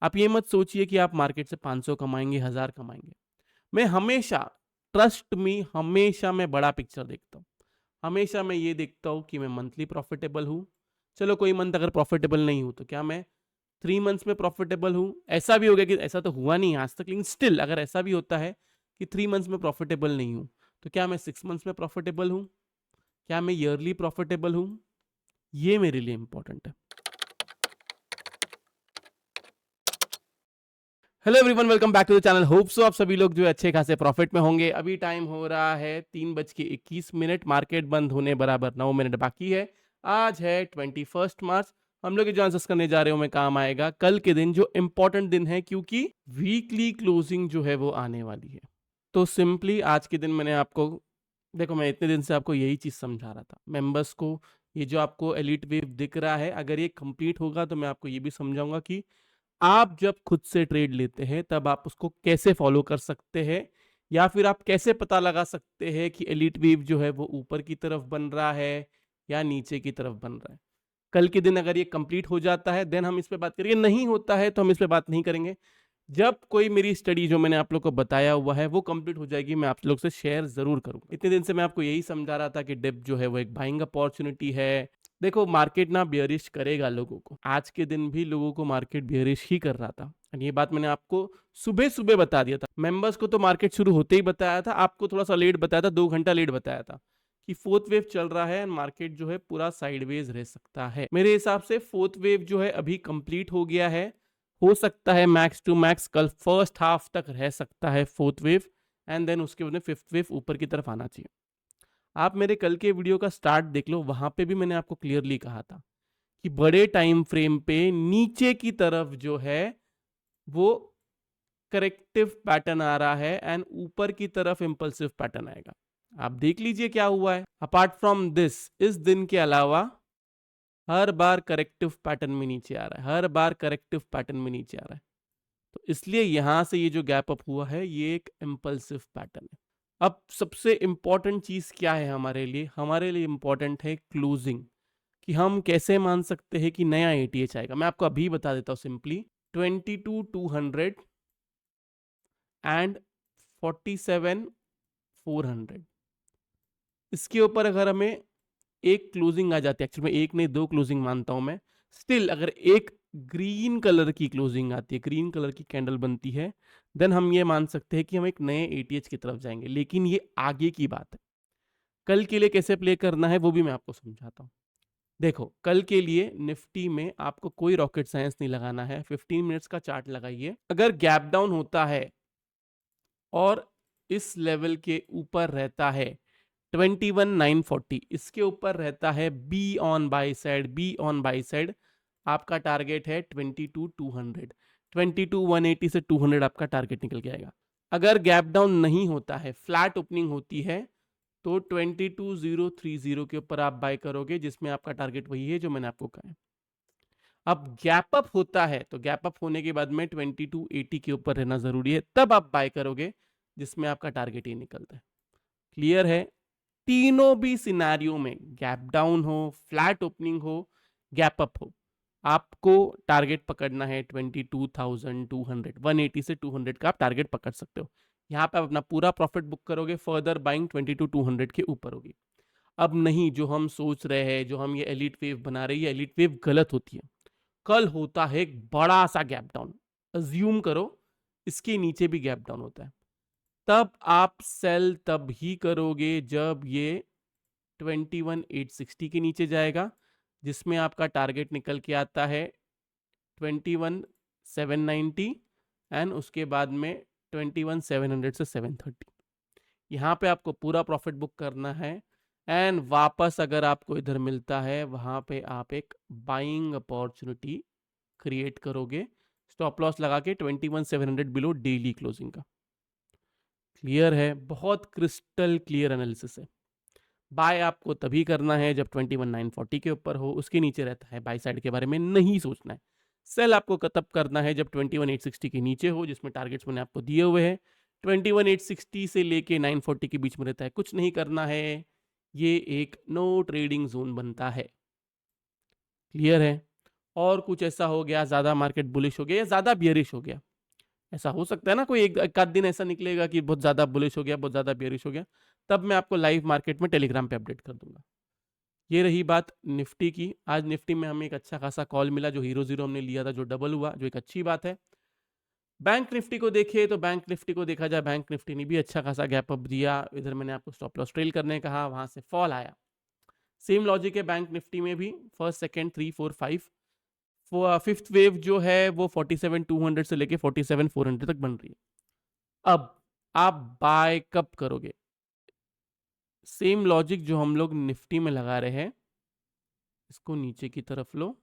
आप ये मत सोचिए कि आप मार्केट से 500 कमाएँगे, 1000 कमाएँगे। मैं हमेशा, ट्रस्ट मी, हमेशा मैं बड़ा पिक्चर देखता हूँ। हमेशा मैं ये देखता हूँ कि मैं मंथली प्रॉफिटेबल हूँ। चलो कोई मंथ अगर प्रॉफिटेबल नहीं हूँ तो क्या मैं 3 मंथ्स में प्रॉफिटेबल हूँ? ऐसा भी हो गया कि ऐसा तो हुआ नहीं आज तक, लेकिन स्टिल अगर ऐसा भी होता है कि 3 मंथ्स में प्रॉफिटेबल नहीं हूँ, तो क्या मैं 6 मंथ्स में प्रॉफिटेबल हूँ? क्या मैं ईयरली प्रॉफिटेबल हूँ? ये मेरे लिए इम्पोर्टेंट है। Hello everyone, welcome back to the channel. Hope so आप सभी लोग जो है अच्छे खासे प्रॉफिट में होंगे। अभी टाइम हो रहा है 3:21, मार्केट बंद होने बराबर 9 मिनट बाकी है। आज है 21 मार्च। हम लोग जो आंसर्स करने जा रहे हो में काम आएगा कल के दिन, जो इंपॉर्टेंट दिन है क्योंकि वीकली क्लोजिंग जो है वो आने वाली है। तो सिंपली आज के दिन मैंने आपको, देखो मैं इतने दिन से आपको यही चीज समझा रहा था मेंबर्स को। ये जो आपको एलिट वेव दिख रहा है, अगर ये कंप्लीट होगा तो मैं आपको ये भी समझाऊंगा कि आप जब खुद से ट्रेड लेते हैं तब आप उसको कैसे फॉलो कर सकते हैं, या फिर आप कैसे पता लगा सकते हैं कि एलिट वेव जो है वो ऊपर की तरफ बन रहा है या नीचे की तरफ बन रहा है। कल के दिन अगर ये कंप्लीट हो जाता है देन हम इस पे बात करेंगे, नहीं होता है तो हम इस पे बात नहीं करेंगे। जब कोई मेरी स्टडी जो मैंने आप लोग को बताया हुआ है वो कंप्लीट हो जाएगी, मैं आप लोग से शेयर जरूर करूंगा। इतने दिन से मैं आपको यही समझा रहा था कि डिप जो है वो एक बाइंग अपॉर्चुनिटी है। देखो मार्केट ना बियरिश करेगा लोगों को, आज के दिन भी लोगों को मार्केट बियरिश ही कर रहा था। और ये बात मैंने आपको सुबह सुबह बता दिया था। मेंबर्स को तो मार्केट शुरू होते ही बताया था, आपको थोड़ा सा लेट बताया था, 2 घंटा लेट बताया था कि फोर्थ वेव चल रहा है एंड मार्केट जो है पूरा साइडवेज रह सकता है। मेरे हिसाब से फोर्थ वेव जो है अभी कंप्लीट हो गया है। हो सकता है मैक्स टू मैक्स कल फर्स्ट हाफ तक रह सकता है फोर्थ वेव, एंड देन उसके बाद में फिफ्थ वेव ऊपर की तरफ आना चाहिए। आप मेरे कल के वीडियो का स्टार्ट देख लो, वहां पे भी मैंने आपको क्लियरली कहा था कि बड़े टाइम फ्रेम पे नीचे की तरफ जो है वो करेक्टिव पैटर्न आ रहा है एंड ऊपर की तरफ इंपल्सिव पैटर्न आएगा। आप देख लीजिए क्या हुआ है। अपार्ट फ्रॉम दिस, इस दिन के अलावा हर बार करेक्टिव पैटर्न में नीचे आ रहा है, हर बार करेक्टिव पैटर्न में नीचे आ रहा है। तो इसलिए यहां से ये जो गैप अप हुआ है ये एक इम्पल्सिव पैटर्न है। अब सबसे इंपॉर्टेंट चीज क्या है हमारे लिए? हमारे लिए इंपॉर्टेंट है क्लोजिंग, कि हम कैसे मान सकते हैं कि नया एटीएच आएगा। मैं आपको अभी बता देता हूँ सिंपली। 22,200 एंड 47,400, इसके ऊपर अगर हमें एक क्लोजिंग आ जाती है, एक्चुअली में एक नहीं दो क्लोजिंग मानता हूं मैं, स्टिल अगर एक ग्रीन कलर की क्लोजिंग आती है, ग्रीन कलर की कैंडल बनती है, देन हम ये मान सकते हैं कि हम एक नए एटीएच की तरफ जाएंगे। लेकिन ये आगे की बात है, कल के लिए कैसे प्ले करना है वो भी मैं आपको समझाता हूँ। देखो कल के लिए निफ्टी में आपको कोई रॉकेट साइंस नहीं लगाना है। 15 मिनट्स का चार्ट लगाइए। अगर गैप डाउन होता है और इस लेवल के ऊपर रहता है 21,940, इसके ऊपर रहता है be on by side, be on by side, आपका टारगेट है 22,200। 22,180 से 200 आपका टारगेट निकल के आएगा। अगर गैप डाउन नहीं होता है, फ्लैट ओपनिंग होती है, तो 22,030 के ऊपर आप बाय करोगे, जिसमें आपका टारगेट वही है जो मैंने आपको कहा है। अब गैप अप होता है तो गैप अप होने के बाद में 2280 के ऊपर रहना जरूरी है, तब आप बाय करोगे, जिसमें आपका टारगेट ही निकलता है। क्लियर है? तीनों भी सिनारियों में, गैप डाउन हो, फ्लैट ओपनिंग हो, गैप अप हो, आपको टारगेट पकड़ना है 22,200। 180 से 200 का आप टारगेट पकड़ सकते हो। यहाँ पे आप अपना पूरा प्रॉफिट बुक करोगे, फर्दर बाइंग 22,200 के ऊपर होगी। अब नहीं, जो हम सोच रहे हैं, जो हम ये एलिट वेव बना रहे हैं, ये एलिट वेव गलत होती है। कल होता है एक बड़ा सा गैप डाउन, अज्यूम करो इसके नीचे भी गैप डाउन होता है, तब आप सेल तब ही करोगे जब ये 21,860 के नीचे जाएगा, जिसमें आपका टारगेट निकल के आता है 21,790, एंड उसके बाद में 21,700 से 730। यहाँ पे आपको पूरा प्रॉफिट बुक करना है, एंड वापस अगर आपको इधर मिलता है वहां पे आप एक बाइंग अपॉर्चुनिटी क्रिएट करोगे, स्टॉप लॉस लगा के 21,700 बिलो डेली क्लोजिंग का। क्लियर है? बहुत क्रिस्टल क्लियर एनालिसिस है। बाय आपको तभी करना है जब 21,940 के ऊपर हो, उसके नीचे रहता है बाय साइड के बारे में नहीं सोचना है। सेल आपको तब करना है जब 21,860 के नीचे हो, जिसमें टारगेट्स मैंने आपको दिए हुए हैं। 21,860 से लेके 940 के बीच में रहता है, कुछ नहीं करना है, ये एक नो ट्रेडिंग जोन बनता है। क्लियर है? और कुछ ऐसा हो गया, ज़्यादा मार्केट बुलिश हो गया या ज़्यादा बियरिश हो गया, ऐसा हो सकता है ना, कोई एक आध दिन ऐसा निकलेगा कि बहुत ज़्यादा बुलिश हो गया, बहुत ज़्यादा बियरिश हो गया, तब मैं आपको लाइव मार्केट में टेलीग्राम पे अपडेट कर दूंगा। ये रही बात निफ्टी की। आज निफ्टी में हमें एक अच्छा खासा कॉल मिला, जो हीरो जीरो हमने लिया था जो डबल हुआ, जो एक अच्छी बात है। बैंक निफ्टी को देखिए तो बैंक निफ्टी को देखा जाए, बैंक निफ्टी ने भी अच्छा खासा गैप अप दिया। इधर मैंने आपको स्टॉप लॉस ट्रेल करने कहा, वहां से फॉल आया। सेम लॉजिक है बैंक निफ्टी में भी, फर्स्ट सेकंड 3 4 5, फिफ्थ वेव जो है वो 47,200 से लेके 47,400 तक बन रही है। अब आप बाय कब करोगे? सेम लॉजिक जो हम लोग निफ्टी में लगा रहे हैं, इसको नीचे की तरफ लो,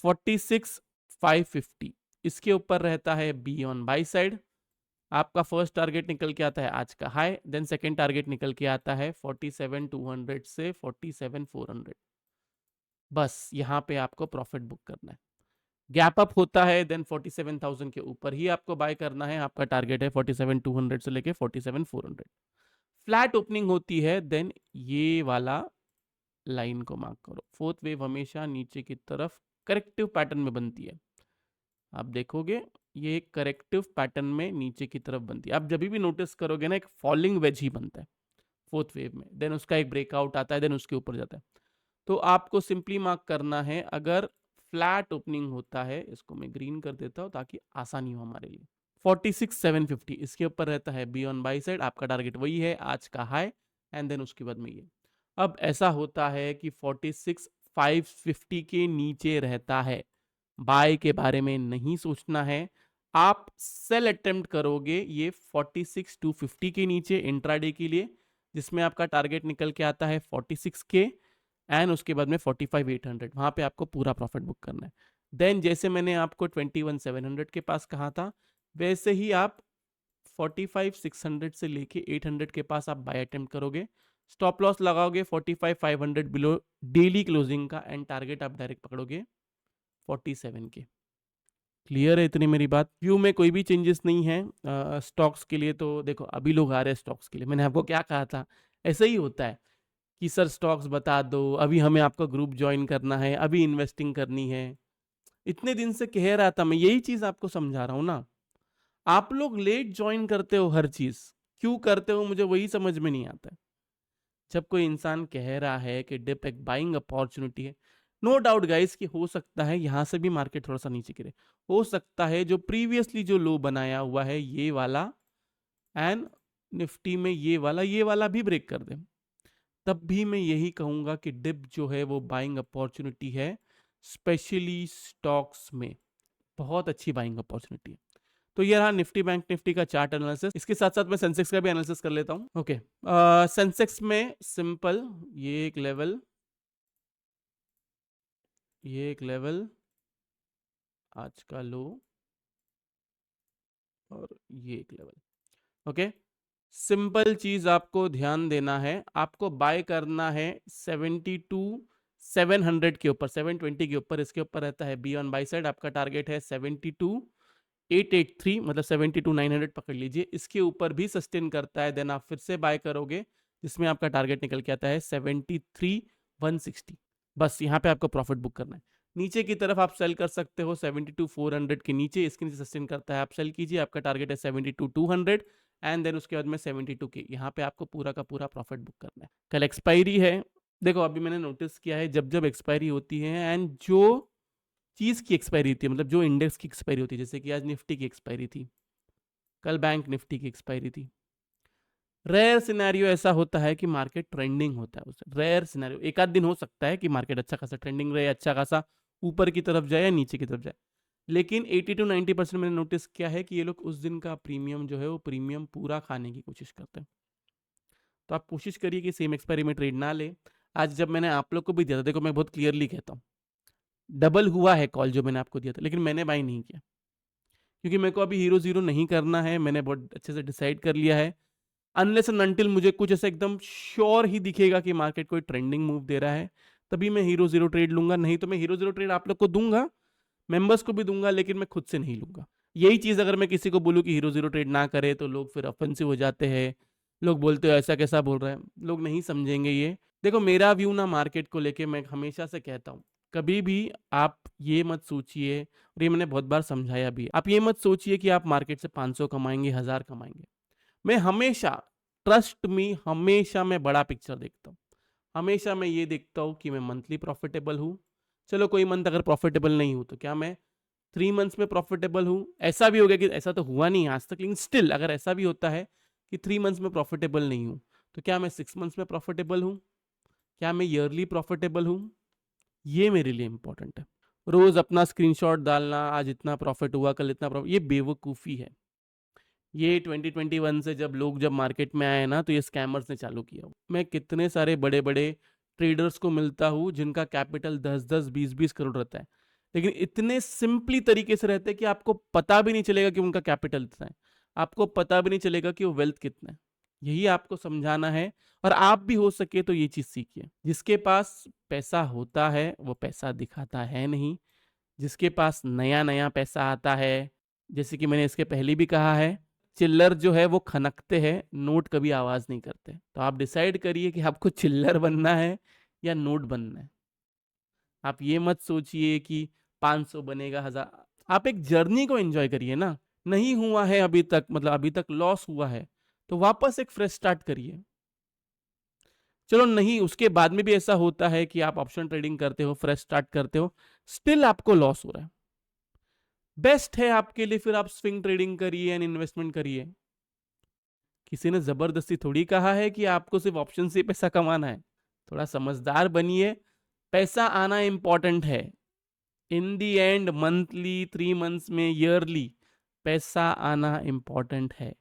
46,550 इसके ऊपर रहता है बी ऑन बाई साइड। आपका फर्स्ट टारगेट निकल के आता है आज का हाई, देन सेकंड टारगेट निकल के आता है 47,200 से 47,400। बस यहाँ पे आपको प्रॉफिट बुक करना है। गैप अप होता है देन 47,000 के ऊपर ही आपको बाय करना है। आपका टारगेट है 47,200 से लेके 47,400। फ्लैट ओपनिंग होती है देन ये वाला लाइन को मार्क करो। फोर्थ वेव हमेशा नीचे की तरफ करेक्टिव पैटर्न में बनती है। आप देखोगे ये एक करेक्टिव पैटर्न में नीचे की तरफ बनती है। आप जब भी नोटिस करोगे ना, एक फॉलिंग वेज ही बनता है फोर्थ वेव में, देन उसका एक ब्रेकआउट आता है, देन उसके ऊपर जाता है। तो आपको सिंपली मार्क करना है, अगर फ्लैट ओपनिंग होता है, इसको मैं ग्रीन कर देता हूं ताकि आसानी हो हमारे लिए, 46,750 इसके ऊपर रहता है बी ऑन बाई साइड। आपका टारगेट वही है आज का हाई, एंड देन उसके बाद में ये। अब ऐसा होता है कि 46,550 के नीचे रहता है, बाय के बारे में नहीं सोचना है। आप सेल अटेम्प्ट करोगे ये 46,250 के नीचे इंट्राडे के लिए, जिसमें आपका टारगेट निकल के आता है 46 के, एंड उसके बाद में 45,800, वहां पे आपको पूरा प्रॉफिट बुक करना है। देन जैसे मैंने आपको 21,700 के पास कहा था, वैसे ही आप 45,600 से लेके 800 के पास आप बाय अटेम्प्ट करोगे। स्टॉप लॉस लगाओगे 45,500 बिलो डेली क्लोजिंग का, एंड टारगेट आप डायरेक्ट पकड़ोगे 47 के। क्लियर है इतनी मेरी बात? व्यू में कोई भी चेंजेस नहीं है। स्टॉक्स के लिए तो देखो, अभी लोग आ रहे हैं स्टॉक्स के लिए, मैंने आपको क्या कहा था, ऐसा ही होता है कि सर स्टॉक्स बता दो, अभी हमें आपका ग्रुप ज्वाइन करना है, अभी इन्वेस्टिंग करनी है। इतने दिन से कह रहा था मैं, यही चीज आपको समझा रहा हूं ना। आप लोग लेट ज्वाइन करते हो हर चीज, क्यों करते हो मुझे वही समझ में नहीं आता है। जब कोई इंसान कह रहा है कि डिप एक बाइंग अपॉर्चुनिटी है, नो डाउट गाइस कि हो सकता है यहां से भी मार्केट थोड़ा सा नीचे गिरे, हो सकता है जो प्रीवियसली जो लो बनाया हुआ है ये वाला, एंड निफ्टी में ये वाला भी ब्रेक कर दे, तब भी मैं यही कहूंगा कि डिप जो है वो बाइंग अपॉर्चुनिटी है, स्पेशली स्टॉक्स में बहुत अच्छी बाइंग अपॉर्चुनिटी है। तो ये रहा निफ्टी बैंक निफ्टी का चार्ट एनालिसिस। इसके साथ साथ मैं सेंसेक्स का भी एनालिसिस कर लेता हूं। ओके, सेंसेक्स में सिंपल, ये एक लेवल, ये एक लेवल, आज का लो, और ये एक लेवल। ओके, सिंपल चीज आपको ध्यान देना है, आपको बाय करना है 72,700 के ऊपर, 720 के ऊपर, इसके ऊपर रहता है बी ऑन बाई साइड। आपका टारगेट है 72,883, मतलब 72,900 पकड़ लीजिए। इसके ऊपर भी सस्टेन करता है, देन आप फिर से बाय करोगे, जिसमें आपका टारगेट निकल के आता है 73,160। बस यहाँ पे आपको प्रॉफिट बुक करना है। नीचे की तरफ आप सेल कर सकते हो 72,400 के नीचे, इसके नीचे सस्टेन करता है, आप सेल कीजिए। आपका टारगेट है 72,200, एंड देन उसके बाद में 72 के, यहाँ पे आपको पूरा का पूरा प्रॉफिट बुक करना है। कल एक्सपायरी है, देखो अभी मैंने नोटिस किया है जब जब एक्सपायरी होती है, एंड जो चीज की एक्सपायरी होती है, मतलब जो इंडेक्स की एक्सपायरी होती है, जैसे कि आज निफ्टी की एक्सपायरी थी, कल बैंक निफ्टी की एक्सपायरी थी, रेयर सिनेरियो ऐसा होता है कि मार्केट ट्रेंडिंग होता है। उस रेयर सिनेरियो एक आध दिन हो सकता है कि मार्केट अच्छा खासा ट्रेंडिंग रहे, अच्छा खासा ऊपर की तरफ जाए या नीचे की तरफ जाए, लेकिन 80 to 90% मैंने नोटिस किया है कि ये लोग उस दिन का प्रीमियम जो है वो प्रीमियम पूरा खाने की कोशिश करते हैं। तो आप कोशिश करिए कि सेम एक्सपायरी में ट्रेड ना ले। आज जब मैंने आप लोग को भी दिया था, देखो मैं बहुत क्लियरली कहता हूँ, डबल हुआ है कॉल जो मैंने आपको दिया था, लेकिन मैंने बाई नहीं किया, क्योंकि मेरे को अभी हीरो जीरो नहीं करना है। मैंने बहुत अच्छे से डिसाइड कर लिया है, अनलेस एंड अनटिल मुझे कुछ ऐसा एकदम श्योर ही दिखेगा कि मार्केट कोई ट्रेंडिंग मूव दे रहा है, तभी मैं हीरो जीरो ट्रेड लूंगा। नहीं तो मैं हीरो जीरो ट्रेड आप लोग को दूंगा, मेंबर्स को भी दूंगा, लेकिन मैं खुद से नहीं लूंगा। यही चीज अगर मैं किसी को बोलूं कि हीरो जीरो ट्रेड ना करे, तो लोग फिर ऑफेंसिव हो जाते हैं, लोग बोलते हो ऐसा कैसा बोल रहा है, लोग नहीं समझेंगे ये। देखो मेरा व्यू ना मार्केट को लेके, मैं हमेशा से कहता हूँ कभी भी आप ये मत सोचिए, और ये मैंने बहुत बार समझाया भी, आप ये मत सोचिए कि आप मार्केट से 500 कमाएंगे, 1000 कमाएंगे। मैं हमेशा, ट्रस्ट मी, हमेशा मैं बड़ा पिक्चर देखता हूँ। हमेशा मैं ये देखता हूँ कि मैं मंथली प्रॉफिटेबल हूँ। चलो कोई मंथ अगर प्रॉफिटेबल नहीं हूँ तो क्या मैं 3 मंथ्स में प्रॉफिटेबल हूँ? ऐसा भी हो गया कि ऐसा तो हुआ नहीं आज तक, लेकिन स्टिल अगर ऐसा भी होता है कि 3 मंथ्स में प्रॉफिटेबल नहीं हूँ, तो क्या मैं 6 मंथ्स में प्रॉफिटेबल हूँ? क्या मैं ईयरली प्रॉफिटेबल हूँ? ये मेरे लिए इंपॉर्टेंट है। रोज अपना स्क्रीनशॉट डालना, आज इतना प्रॉफिट हुआ, कल इतना प्रॉफिट, ये बेवकूफ़ी है। ये 2021 से जब मार्केट में आए ना, तो ये स्कैमर्स ने चालू किया। मैं कितने सारे बड़े-बड़े ट्रेडर्स को मिलता हूँ जिनका कैपिटल 10-10, 20-20 करोड़ रहता है। लेकिन इतने सिंपली तरीके से रहते हैं कि आपको पता भी नहीं चलेगा कि उनका कैपिटल इतना है। आपको पता भी नहीं चलेगा कि वो वेल्थ कितना है। यही आपको समझाना है, और आप भी हो सके तो ये चीज़ सीखिए। जिसके पास पैसा होता है, वो पैसा दिखाता है नहीं। जिसके पास नया-नया पैसा आता है, जैसे कि मैंने इसके पहले भी कहा है, चिल्लर जो है वो खनकते हैं, नोट कभी आवाज़ नहीं करते। तो आप डिसाइड करिए कि आपको चिल्लर बनना है या नोट बनना है। आप ये मत सोचिए कि 500 बनेगा, 1000। आप एक जर्नी को एन्जॉय करिए ना। नहीं हुआ है अभी तक, मतलब अभी तक लॉस हुआ है, तो वापस एक फ्रेश स्टार्ट करिए। चलो नहीं, उसके बाद में भी ऐसा होता है कि आप ऑप्शन ट्रेडिंग करते हो, फ्रेश स्टार्ट करते हो, स्टिल आपको लॉस हो रहा है। बेस्ट है आपके लिए फिर आप स्विंग ट्रेडिंग करिए एंड इन्वेस्टमेंट करिए। किसी ने जबरदस्ती थोड़ी कहा है कि आपको सिर्फ ऑप्शन से पैसा कमाना है। थोड़ा समझदार बनिए। पैसा आना इंपॉर्टेंट है। इन दी एंड मंथली, 3 मंथ्स में, ईयरली पैसा आना इंपॉर्टेंट है।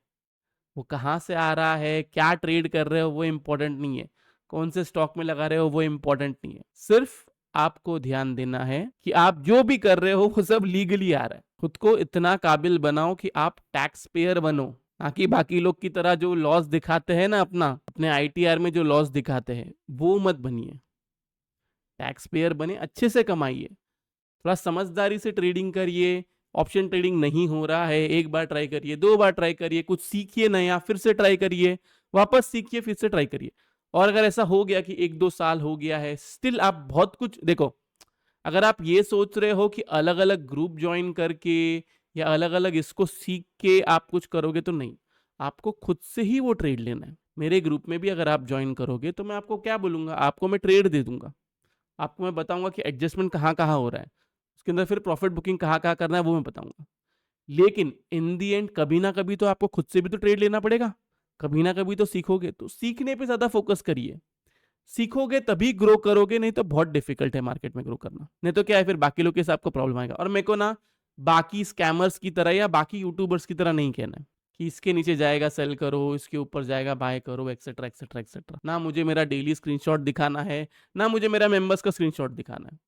वो कहाँ से आ रहा है, क्या ट्रेड कर रहे हो, वो इंपॉर्टेंट नहीं है। कौन से स्टॉक में लगा रहे हो, वो इंपॉर्टेंट नहीं है। सिर्फ आपको ध्यान देना है कि आप जो भी कर रहे हो वो सब लीगली आ रहा है। खुद को इतना काबिल बनाओ कि आप टैक्स पेयर बनो, ना कि बाकी लोग की तरह जो लॉस दिखाते हैं ना, अपने आईटीआर में जो लॉस दिखाते हैं, वो मत बनिए। टैक्स पेयर बने, अच्छे से कमाइए, थोड़ा समझदारी से ट्रेडिंग करिए। ऑप्शन ट्रेडिंग नहीं हो रहा है, एक बार ट्राई करिए, 2 बार ट्राई करिए, कुछ सीखिए नया, फिर से ट्राई करिए, वापस सीखिए, फिर से ट्राई करिए। और अगर ऐसा हो गया कि 1-2 साल हो गया है, स्टिल आप बहुत कुछ देखो, अगर आप ये सोच रहे हो कि अलग-अलग ग्रुप जॉइन करके या अलग-अलग इसको सीख के आप कुछ करोगे, तो नहीं, आपको खुद से ही वो ट्रेड लेना है। मेरे ग्रुप में भी अगर आप जॉइन करोगे तो मैं आपको क्या बोलूँगा, आपको मैं ट्रेड दे दूँगा। आपको मैं बताऊँगा कि एडजस्टमेंट कहाँ-कहाँ हो रहा है। उसके अंदर फिर प्रॉफिट बुकिंग कहाँ-कहाँ करना है, वो मैं बताऊँगा। लेकिन इन दी एंड कभी ना कभी तो आपको खुद से भी तो ट्रेड लेना पड़ेगा। कभी ना कभी तो सीखोगे, तो सीखने पे ज़्यादा फोकस करिए। सीखोगे तभी ग्रो करोगे, नहीं तो बहुत डिफिकल्ट है मार्केट में ग्रो करना। नहीं तो क्या है, फिर बाकी लोग के साथ आपको प्रॉब्लम आएगा। और मेरे को ना बाकी स्कैमर्स की तरह या बाकी यूट्यूबर्स की तरह नहीं कहना है कि इसके नीचे जाएगा सेल करो, इसके ऊपर जाएगा बाय करो, एक्सेट्रा एक्सेट्रा एक्सेट्रा। ना मुझे मेरा डेली स्क्रीनशॉट दिखाना है, ना मुझे मेरा मेंबर्स का स्क्रीनशॉट दिखाना है।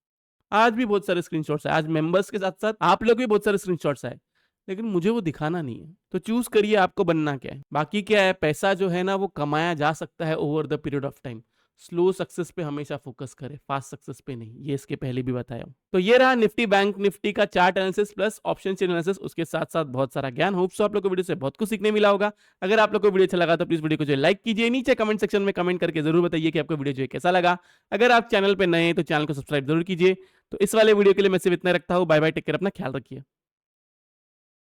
आज भी बहुत सारे स्क्रीनशॉट्स आए, आज मेंबर्स के साथ साथ आप लोग भी बहुत सारे स्क्रीनशॉट्स आए, लेकिन मुझे वो दिखाना नहीं है। तो चूज करिए आपको बनना क्या है। बाकी क्या है, पैसा जो है ना वो कमाया जा सकता है over the period of time. Slow success पे हमेशा फोकस करें, फास्ट सक्सेस पे नहीं। ये इसके पहले भी बताया हूं। तो ये रहा निफ्टी बैंक निफ्टी का chart analysis plus option chain analysis, उसके साथ साथ बहुत सारा ज्ञान। होप सो आप लोग को वीडियो से बहुत कुछ सीखने मिला होगा। अगर आप लोग को वीडियो अच्छा लगा तो प्लीज वीडियो को जो लाइक कीजिए, नीचे कमेंट सेक्शन में कमेंट करके जरूर बताइए कि आपको वीडियो जो है कैसा लगा। अगर आप चैनल पे नए हैं तो चैनल को सब्सक्राइब जरूर कीजिए। तो इस वाले वीडियो के लिए मैं सिर्फ इतना रखता हूँ। बाय बाय, टेक केयर, अपना ख्याल रखिए।